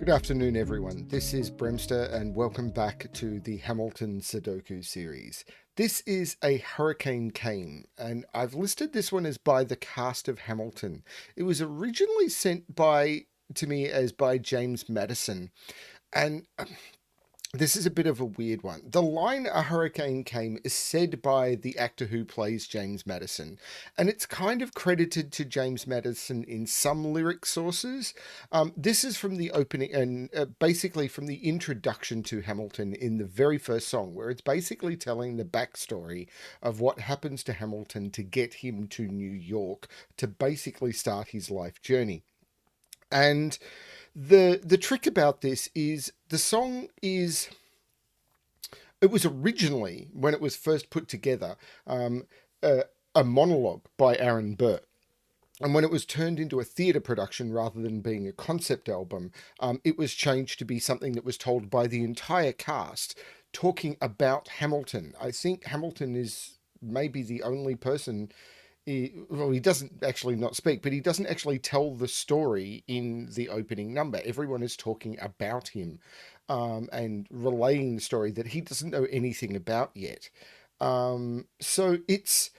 Good afternoon, everyone. This is BremSter, and welcome back to the Hamilton Sudoku series. This is a Hurricane Came, and I've listed this one as by the cast of Hamilton. It was originally sent to me as by James Madison, and this is a bit of a weird one. The line "A Hurricane Came" is said by the actor who plays James Madison, and it's kind of credited to James Madison in some lyric sources. This is from the opening and basically from the introduction to Hamilton in the very first song, where it's basically telling the backstory of what happens to Hamilton to get him to New York to basically start his life journey. And the trick about this is the song is, it was originally, when it was first put together, a monologue by Aaron Burr. And when it was turned into a theatre production rather than being a concept album, it was changed to be something that was told by the entire cast talking about Hamilton. I think Hamilton is maybe the only person. He doesn't actually not speak, but he doesn't actually tell the story in the opening number. Everyone is talking about him and relaying the story that he doesn't know anything about yet. So it's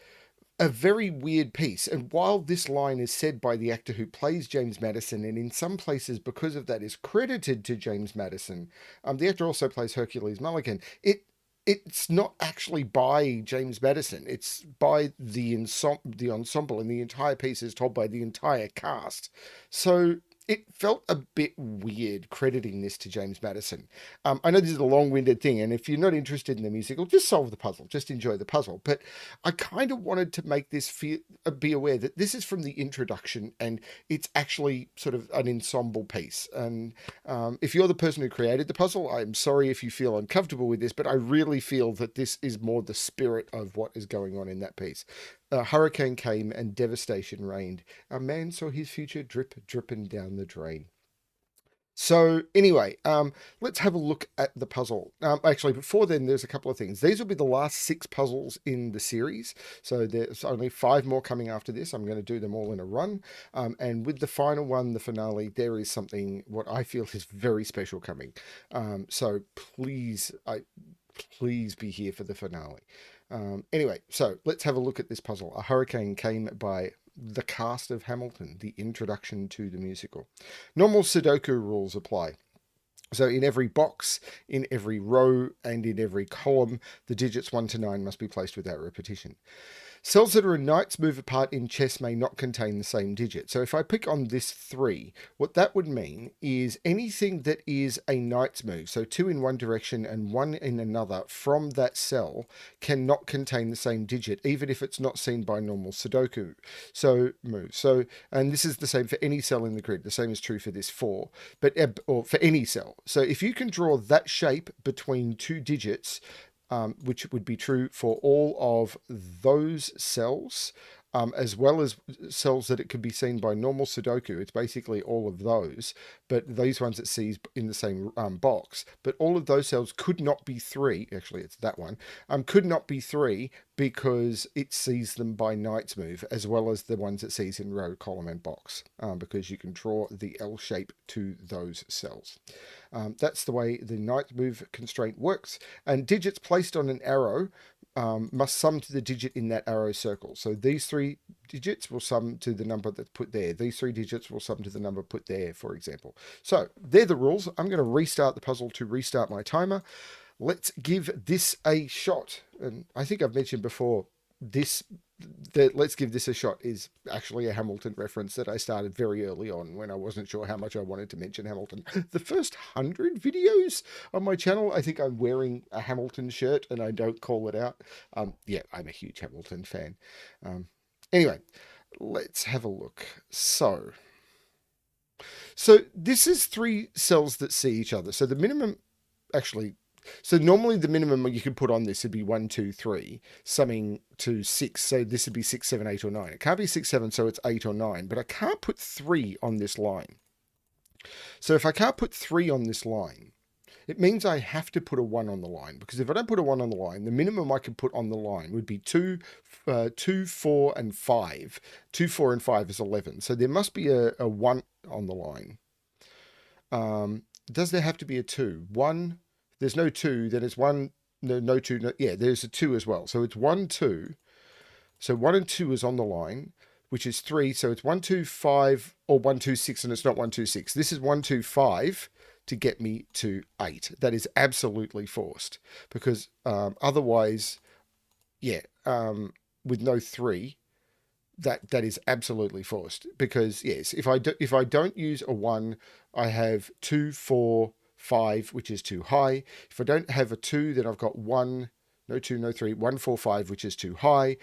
a very weird piece. And while this line is said by the actor who plays James Madison, and in some places because of that is credited to James Madison, the actor also plays Hercules Mulligan. It's not actually by James Madison. It's by the ensemble, and the entire piece is told by the entire cast. So it felt a bit weird crediting this to James Madison. I know this is a long-winded thing, and if you're not interested in the musical, just solve the puzzle, just enjoy the puzzle. But I kind of wanted to make this be aware that this is from the introduction, and it's actually sort of an ensemble piece. And if you're the person who created the puzzle, I'm sorry if you feel uncomfortable with this, but I really feel that this is more the spirit of what is going on in that piece. A hurricane came and devastation reigned. A man saw his future dripping down the drain. So anyway, let's have a look at the puzzle. Actually, before then, there's a couple of things. These will be the last 6 puzzles in the series. So there's only 5 more coming after this. I'm going to do them all in a run. And with the final one, the finale, there is something what I feel is very special coming. So please be here for the finale. Anyway, so let's have a look at this puzzle. A Hurricane Came by the cast of Hamilton, the introduction to the musical. Normal Sudoku rules apply. So in every box, in every row, and in every column, the digits 1 to 9 must be placed without repetition. Cells that are in Knight's move apart in chess may not contain the same digit. So if I pick on this 3, what that would mean is anything that is a Knight's move, so 2 in one direction and 1 in another from that cell, cannot contain the same digit, even if it's not seen by normal Sudoku move. So, and this is the same for any cell in the grid. The same is true for this 4, or for any cell. So if you can draw that shape between 2 digits, which would be true for all of those cells, as well as cells that it could be seen by normal Sudoku. It's basically all of those, but these ones it sees in the same box. But all of those cells could not be 3. Actually, it's that one. Could not be 3 because it sees them by Knight's move, as well as the ones it sees in row, column, and box, because you can draw the L shape to those cells. That's the way the Knight's move constraint works. And digits placed on an arrow must sum to the digit in that arrow circle. So these 3 digits will sum to the number that's put there. These 3 digits will sum to the number put there, for example. So they're the rules. I'm going to restart the puzzle to restart my timer. Let's give this a shot. And I think I've mentioned before, let's give this a shot is actually a Hamilton reference that I started very early on when I wasn't sure how much I wanted to mention Hamilton. The first 100 videos on my channel, I think I'm wearing a Hamilton shirt and I don't call it out. Yeah, I'm a huge Hamilton fan. Anyway, let's have a look. So this is 3 cells that see each other. So the minimum, actually, so normally the minimum you could put on this would be 1, 2, 3, summing to 6. So this would be 6, 7, 8, or 9. It can't be 6, 7, so it's 8 or 9. But I can't put 3 on this line. So if I can't put 3 on this line, it means I have to put a 1 on the line. Because if I don't put a 1 on the line, the minimum I could put on the line would be 2, 4, and 5. 2, 4, and 5 is 11. So there must be a 1 on the line. does there have to be a 2? 1, if there's no 2, then it's 1, no 2, no, yeah, there's a 2 as well. So it's 1, 2. So 1 and 2 is on the line, which is 3. So it's 1, 2, 5 or 1, 2, 6, and it's not 1, 2, 6. This is 1, 2, 5 to get me to 8. That is absolutely forced because otherwise, yeah, with no 3, that is absolutely forced because yes, if I don't use a 1, I have 2, 4, 5, which is too high. If I don't have a 2, then I've got 1, no 2, no 3, 1, 4, 5, which is too high.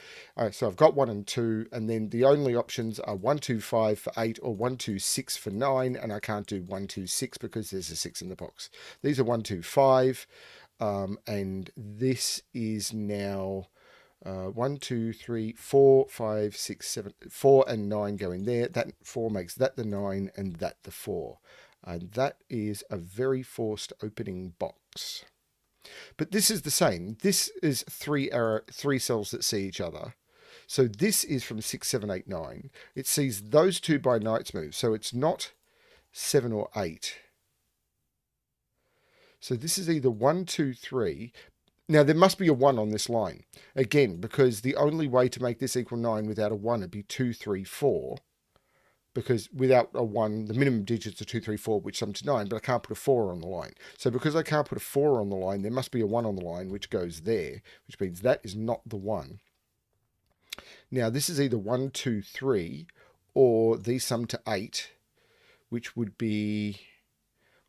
So I've got 1 and 2, and then the only options are 1, 2, 5 for 8 or 1, 2, 6 for 9, and I can't do 1, 2, 6 because there's a 6 in the box. These are 1, 2, 5, and this is now 1, 2, 3, 4, 5, 6, 7, 4 and 9 go in there. That 4 makes that the 9 and that the 4. And that is a very forced opening box. But this is the same. This is three cells that see each other. So this is from 6, 7, 8, 9. It sees those two by knight's move. So it's not 7 or 8. So this is either 1, 2, 3. Now, there must be a 1 on this line. Again, because the only way to make this equal 9 without a 1 would be 2, 3, 4. Because without a 1, the minimum digits are 2, 3, 4, which sum to 9, but I can't put a 4 on the line. So because I can't put a 4 on the line, there must be a 1 on the line, which goes there, which means that is not the 1. Now, this is either 1, 2, 3, or these sum to 8, which would be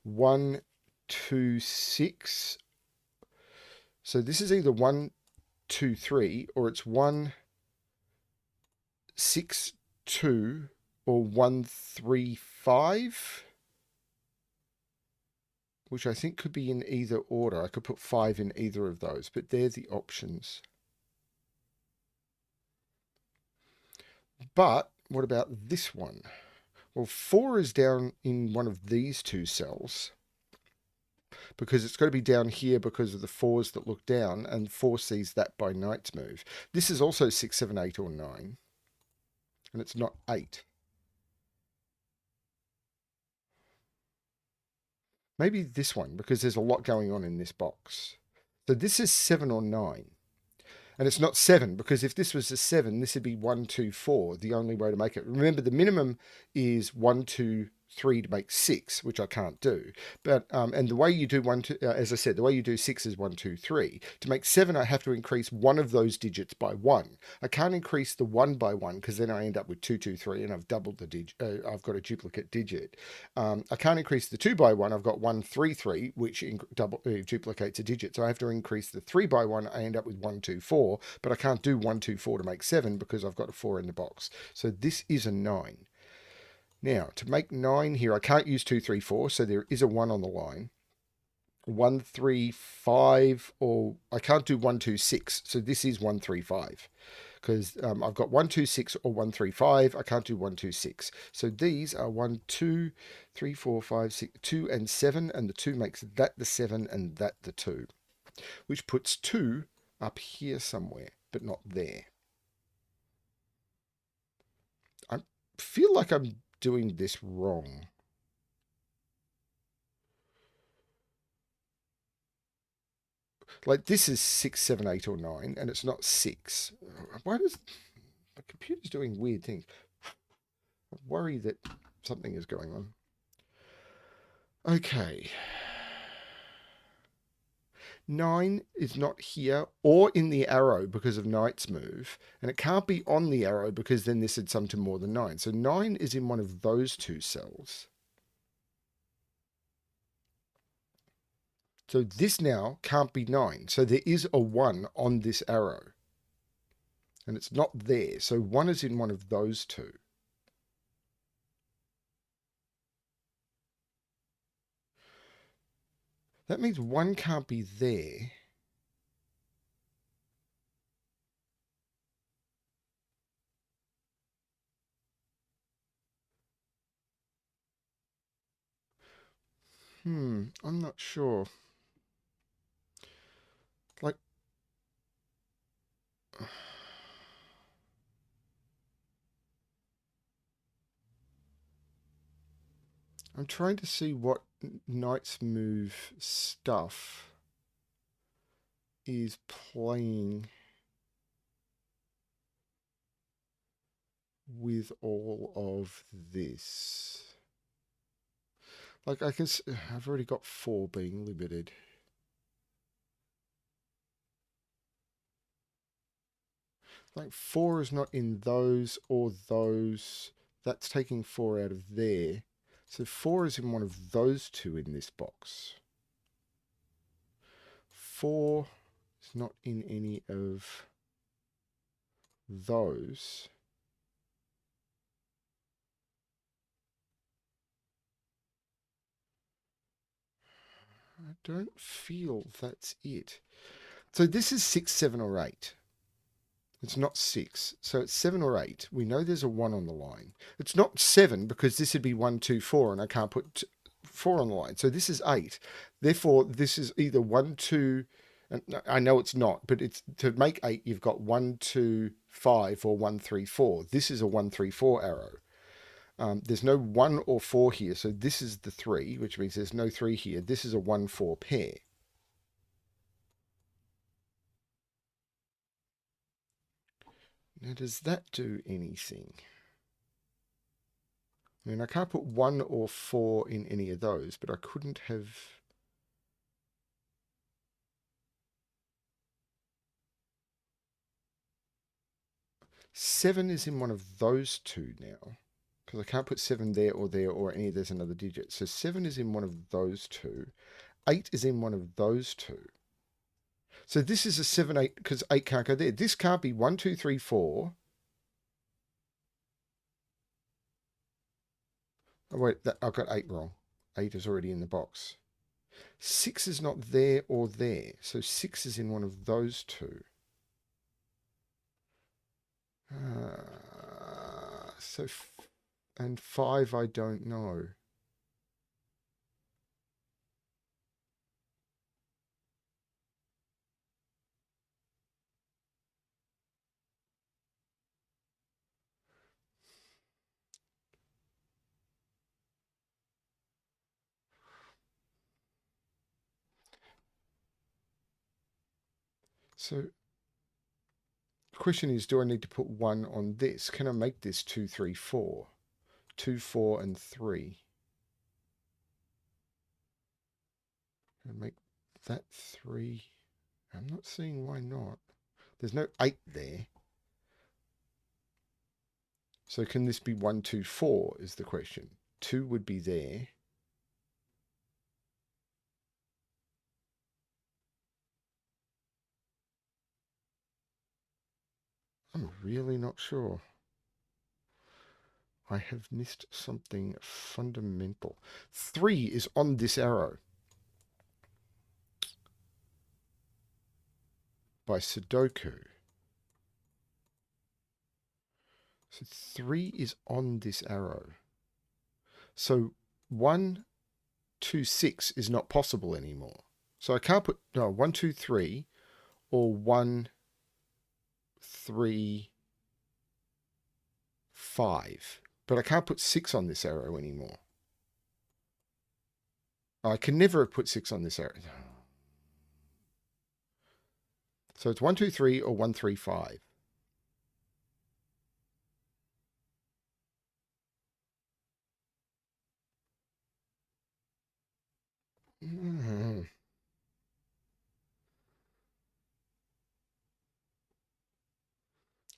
1, 2, 6. So this is either 1, 2, 3, or it's 1, 6, 2, or 1, 3, 5, which I think could be in either order. I could put 5 in either of those, but they're the options. But what about this one? Well, 4 is down in one of these two cells because it's got to be down here because of the 4s that look down, and 4 sees that by knight's move. This is also 6, 7, 8, or 9, and it's not 8. Maybe this one, because there's a lot going on in this box. So this is 7 or 9. And it's not 7, because if this was a 7, this would be 1, 2, 4, the only way to make it. Remember, the minimum is 1, 2, 3 to make 6, which I can't do. But and the way you do 1, 2, as I said, the way you do 6 is 1, 2, 3. To make 7, I have to increase one of those digits by 1. I can't increase the 1 by 1 because then I end up with 2, 2, 3, and I've doubled the digit. I've got a duplicate digit. I can't increase the 2 by 1. I've got 1, 3, 3, which duplicates a digit. So I have to increase the 3 by 1. I end up with 1, 2, 4. But I can't do 1, 2, 4 to make 7 because I've got a 4 in the box. So this is a 9. Now, to make 9 here, I can't use 2, 3, 4, so there is a 1 on the line. 1, 3, 5, or I can't do 1, 2, 6, so this is 1, 3, 5. Because I've got 1, 2, 6 or 1, 3, 5. I can't do 1, 2, 6. So these are 1, 2, 3, 4, 5, 6, 2, and 7, and the 2 makes that the 7 and that the 2, which puts 2 up here somewhere, but not there. I feel like I'm doing this wrong. Like this is 6, 7, 8, or 9, and it's not 6. Why does my computer's doing weird things? I worry that something is going on. Okay. 9 is not here or in the arrow because of knight's move, and it can't be on the arrow because then this would sum to more than 9. So 9 is in one of those two cells. So this now can't be 9. So there is a 1 on this arrow. And it's not there. So 1 is in one of those two. That means 1 can't be there. I'm not sure. Like, I'm trying to see what Knight's Move stuff is playing with all of this. Like I've already got 4 being limited. Like 4 is not in those or those. That's taking 4 out of there. So 4 is in one of those 2 in this box. 4 is not in any of those. I don't feel that's it. So this is 6, 7, or 8. It's not 6. So it's 7 or 8. We know there's a 1 on the line. It's not 7 because this would be 1, 2, 4, and I can't put 4 on the line. So this is 8. Therefore, this is either 1, 2, and I know it's not, but it's to make 8, you've got 1, 2, 5, or 1, 3, 4. This is a 1, 3, 4 arrow. There's no 1 or 4 here, so this is the 3, which means there's no 3 here. This is a 1, 4 pair. Now, does that do anything? I mean, I can't put 1 or 4 in any of those, but I couldn't have... Seven is in one of those 2 now, because I can't put 7 there or any of there's another digit. So 7 is in one of those 2. 8 is in one of those 2. So this is a 7, 8, because 8 can't go there. This can't be 1, 2, 3, 4. Oh, wait, I've got 8 wrong. 8 is already in the box. 6 is not there or there. So 6 is in one of those 2. And 5 I don't know. So the question is, do I need to put 1 on this? Can I make this 2, 3, 4? 2, 4, and 3. Can I make that 3? I'm not seeing why not. There's no 8 there. So can this be 1, 2, 4 is the question. 2 would be there. I'm really not sure. I have missed something fundamental. 3 is on this arrow by Sudoku. So 3 is on this arrow. So 1, 2, 6 is not possible anymore. So I can't put 1, 2, 3 or 1, 3, 5. But I can't put 6 on this arrow anymore. I can never have put 6 on this arrow. So it's 1, 2, 3 or 1, 3, 5.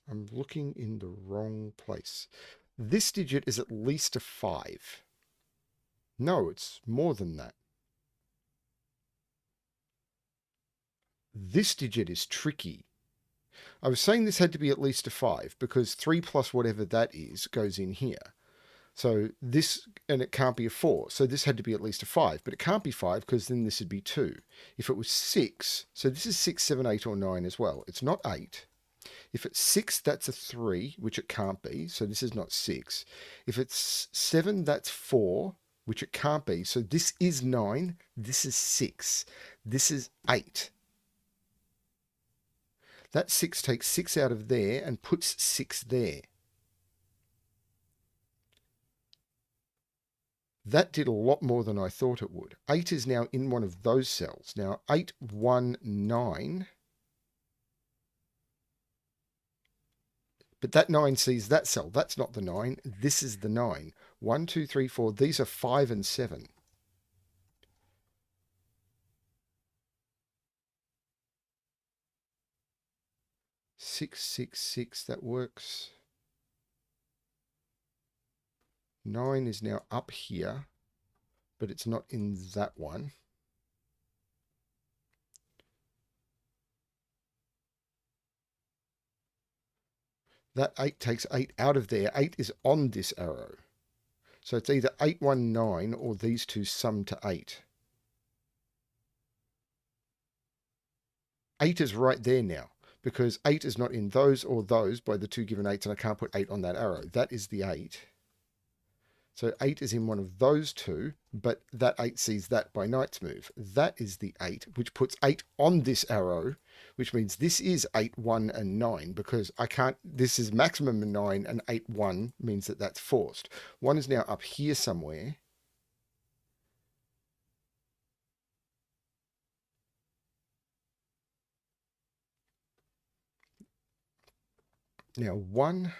I'm looking in the wrong place. This digit is at least a 5. No, it's more than that. This digit is tricky. I was saying this had to be at least a 5 because 3 plus whatever that is goes in here. So this, and it can't be a 4. So this had to be at least a 5, but it can't be 5 because then this would be 2. If it was 6, so this is 6, 7, 8, or 9 as well. It's not 8. If it's 6, that's a 3, which it can't be. So this is not 6. If it's 7, that's 4, which it can't be. So this is 9. This is 6. This is 8. That 6 takes 6 out of there and puts 6 there. That did a lot more than I thought it would. 8 is now in one of those cells. Now, 8, 1, 9. But that 9 sees that cell. That's not the 9. This is the 9. 1, 2, 3, 4. These are 5 and 7. Six, 6, 6. That works. 9 is now up here, but it's not in that one. That 8 takes 8 out of there. 8 is on this arrow. So it's either 8, 1, 9 or these two sum to 8. 8 is right there now because 8 is not in those or those by the two given 8s, and I can't put 8 on that arrow. That is the 8. So 8 is in one of those two, but that 8 sees that by knight's move. That is the 8, which puts 8 on this arrow, which means this is 8, 1, and 9, because I can't, this is maximum 9, and 8, 1 means that that's forced. 1 is now up here somewhere. Now 1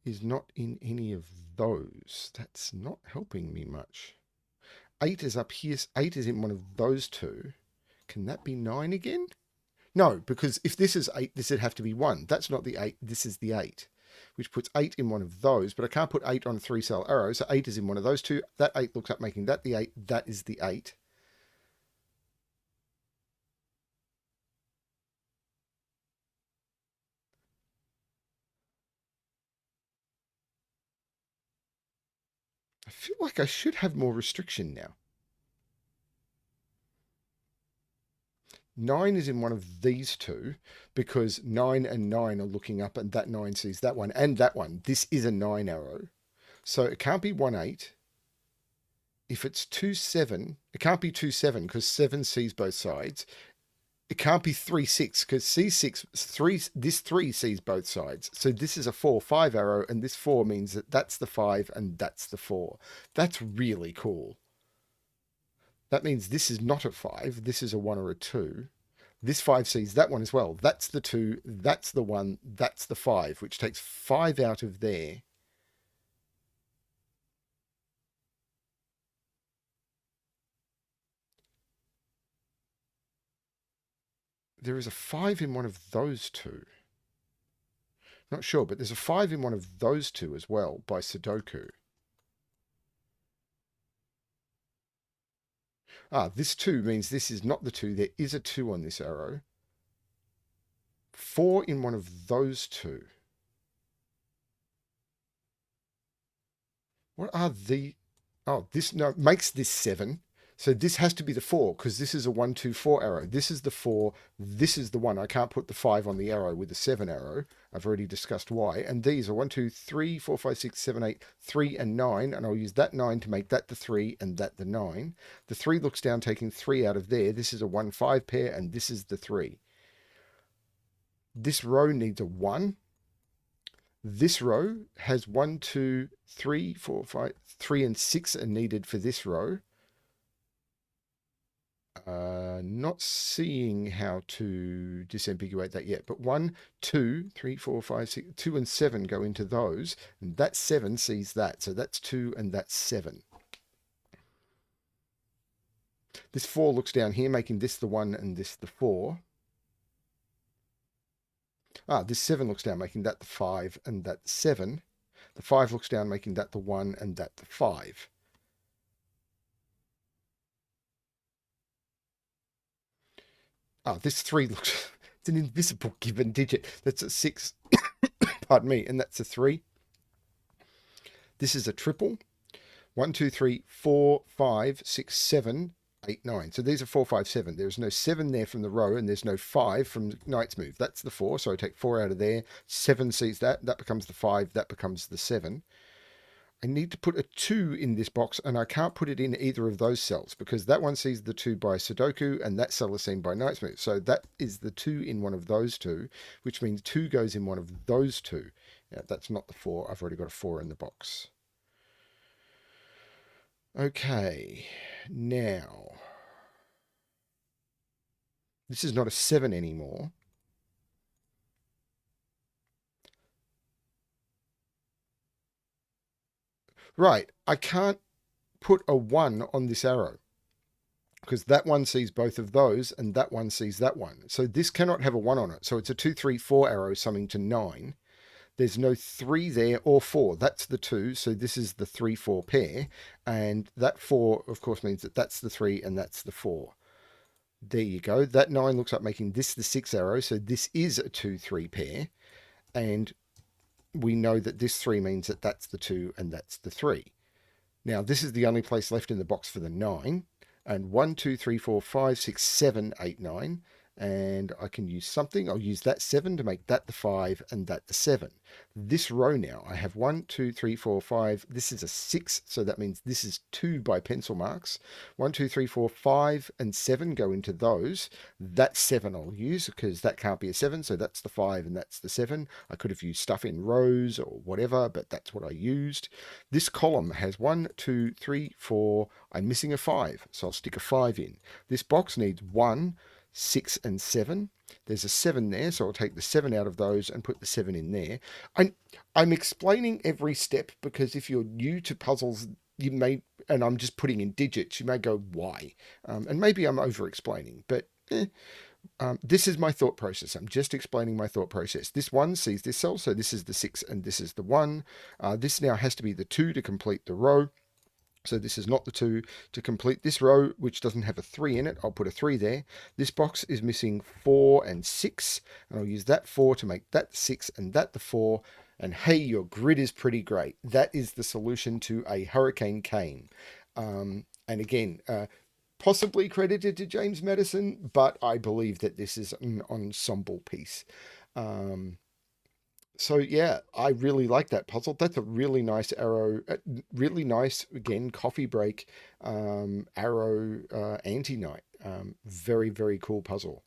is not in any of those. That's not helping me much. 8 is up here. 8 is in one of those two. Can that be 9 again? No, because if this is 8, this would have to be 1. That's not the 8. This is the 8, which puts 8 in one of those. But I can't put 8 on a 3-cell arrow, so 8 is in one of those two. That 8 looks up, making that the 8. That is the 8. I feel like I should have more restriction now. 9 is in one of these two because 9 and 9 are looking up, and that 9 sees that one and that one. This is a 9 arrow. So it can't be 1, 8. If it's 2, 7, it can't be 2, 7 because 7 sees both sides. It can't be 3, 6 because C6, 3, this 3 sees both sides. So this is a 4, 5 arrow, and this 4 means that that's the 5 and that's the 4. That's really cool. That means this is not a 5. This is a 1 or a 2. This 5 sees that one as well. That's the 2. That's the 1. That's the 5, which takes 5 out of there. There is a 5 in one of those two. Not sure, but there's a 5 in one of those two as well by Sudoku. This 2 means this is not the 2. There is a 2 on this arrow. 4 in one of those two. What are the... Oh, this no makes this 7. So this has to be the 4 because this is a 1, 2, 4 arrow. This is the 4. This is the 1. I can't put the 5 on the arrow with the 7 arrow. I've already discussed why. And these are 1, 2, 3, 4, 5, 6, 7, 8, 3, and 9. And I'll use that 9 to make that the 3 and that the 9. The 3 looks down, taking 3 out of there. This is a 1, 5 pair, and this is the 3. This row needs a 1. This row has 1, 2, 3, 4, 5, 3, and 6 are needed for this row. Not seeing how to disambiguate that yet, but 1, 2, 3, 4, 5, 6, 2 and 7 go into those, and that 7 sees that, so that's 2 and that's 7. This 4 looks down here, making this the 1 and this the 4. This 7 looks down, making that the 5 and that the 7. The 5 looks down, making that the 1 and that the 5. This 3 looks... It's an invisible given digit. That's a 6. Pardon me. And that's a 3. This is a triple. 1, 2, 3, 4, 5, 6, 7, 8, 9. So these are 4, 5, 7. There's no 7 there from the row, and there's no 5 from knight's move. That's the 4. So I take 4 out of there. 7 sees that. That becomes the 5. That becomes the 7. I need to put a 2 in this box, and I can't put it in either of those cells because that one sees the 2 by Sudoku and that cell is seen by knight's move. So that is the 2 in one of those two, which means 2 goes in one of those two. Now, that's not the 4. I've already got a 4 in the box. Okay, now this is not a 7 anymore. Right, I can't put a 1 on this arrow because that one sees both of those and that one sees that one. So this cannot have a 1 on it. So it's a 2, 3, 4 arrow summing to 9. There's no 3 there or 4. That's the 2. So this is the 3, 4 pair. And that 4, of course, means that that's the 3 and that's the 4. There you go. That 9 looks like making this the 6 arrow. So this is a 2, 3 pair. And we know that this 3 means that that's the 2 and that's the 3. Now, this is the only place left in the box for the 9. And 1, 2, 3, 4, 5, 6, 7, 8, 9. And I can use something. I'll use that 7 to make that the 5 and that the 7. This row now, I have 1, 2, 3, 4, 5. This is a 6, so that means this is 2 by pencil marks. 1, 2, 3, 4, 5, and 7 go into those. That 7 I'll use because that can't be a 7, so that's the 5 and that's the 7. I could have used stuff in rows or whatever, but that's what I used. This column has 1, 2, 3, 4. I'm missing a 5, so I'll stick a 5 in. This box needs 1, 6 and 7. There's a 7 there, so I'll take the 7 out of those and put the 7 in there. I'm explaining every step because if you're new to puzzles, you may, and I'm just putting in digits, you may go, why? And maybe I'm over explaining, but this is my thought process. I'm just explaining my thought process. This 1 sees this cell, so this is the 6 and this is the 1. This now has to be the 2 to complete the row. So this is not the 2. To complete this row, which doesn't have a 3 in it, I'll put a 3 there. This box is missing 4 and 6, and I'll use that 4 to make that 6 and that the 4. And hey, your grid is pretty great. That is the solution to a hurricane cane. And again, possibly credited to James Madison, but I believe that this is an ensemble piece. So yeah, I really like that puzzle. That's a really nice arrow, really nice again coffee break arrow anti-night. Very very cool puzzle.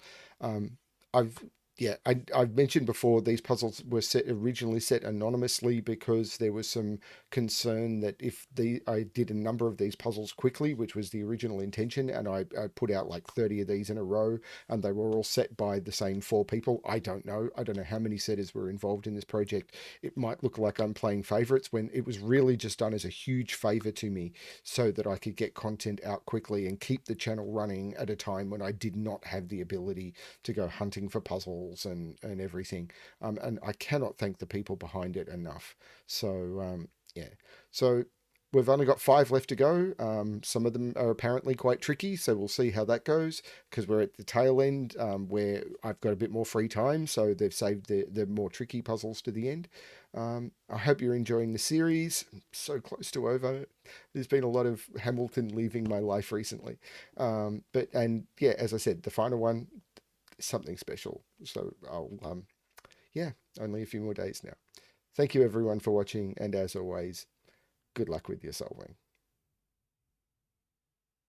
I've yeah, I've mentioned before these puzzles were originally set anonymously because there was some concern that if I did a number of these puzzles quickly, which was the original intention, and I put out like 30 of these in a row, and they were all set by the same 4 people. I don't know. I don't know how many setters were involved in this project. It might look like I'm playing favorites when it was really just done as a huge favor to me so that I could get content out quickly and keep the channel running at a time when I did not have the ability to go hunting for puzzles and everything. And I cannot thank the people behind it enough. So, yeah. So we've only got 5 left to go. Some of them are apparently quite tricky, so we'll see how that goes because we're at the tail end where I've got a bit more free time, so they've saved the more tricky puzzles to the end. I hope you're enjoying the series. I'm so close to over. There's been a lot of Hamilton leaving my life recently. And yeah, as I said, the final one, something special. So yeah, only a few more days now. Thank you everyone for watching, and as always, good luck with your solving.